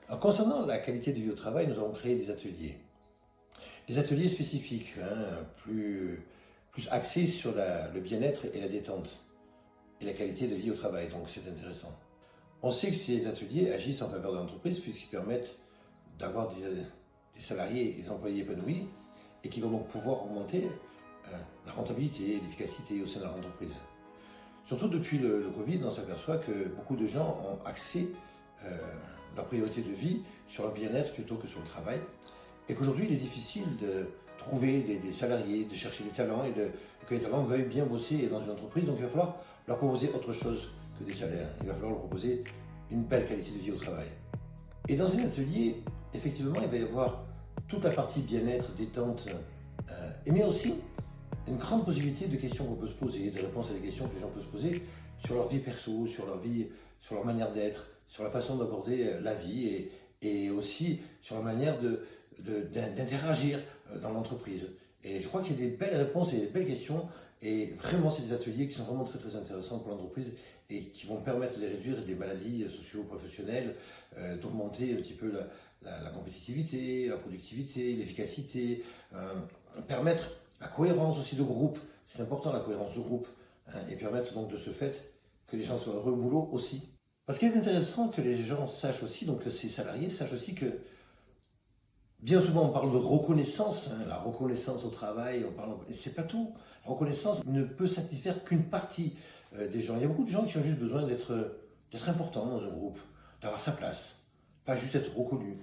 Alors, concernant la qualité de vie au travail, nous avons créé des ateliers. Des ateliers spécifiques, plus axés sur le bien-être et la détente et la qualité de vie au travail, donc c'est intéressant. On sait que ces ateliers agissent en faveur de l'entreprise puisqu'ils permettent d'avoir des salariés et des employés épanouis et qui vont donc pouvoir augmenter la rentabilité et l'efficacité au sein de l'entreprise. Surtout depuis le Covid, on s'aperçoit que beaucoup de gens ont axé leur priorité de vie sur leur bien-être plutôt que sur le travail et qu'aujourd'hui il est difficile de trouver des salariés, de chercher des talents et que les talents veuillent bien bosser dans une entreprise, donc il va falloir leur proposer autre chose que des salaires, il va falloir leur proposer une belle qualité de vie au travail. Et dans ces ateliers, effectivement, il va y avoir toute la partie bien-être, détente, mais aussi une grande possibilité de questions qu'on peut se poser, de réponses à des questions que les gens peuvent se poser sur leur vie perso, sur leur vie, sur leur manière d'être, sur la façon d'aborder la vie et aussi sur la manière d'interagir dans l'entreprise. Et je crois qu'il y a des belles réponses et des belles questions et vraiment c'est des ateliers qui sont vraiment très très intéressants pour l'entreprise et qui vont permettre de réduire des maladies socio-professionnelles, d'augmenter un petit peu la compétitivité, la productivité, l'efficacité, permettre la cohérence aussi de groupe, c'est important la cohérence de groupe, et permettre donc de ce fait que les gens soient heureux au boulot aussi. Parce qu'il est intéressant que les gens sachent aussi, donc que ces salariés sachent aussi que bien souvent on parle de reconnaissance, la reconnaissance au travail, et c'est pas tout. La reconnaissance ne peut satisfaire qu'une partie des gens. Il y a beaucoup de gens qui ont juste besoin d'être importants dans un groupe, d'avoir sa place, pas juste être reconnu.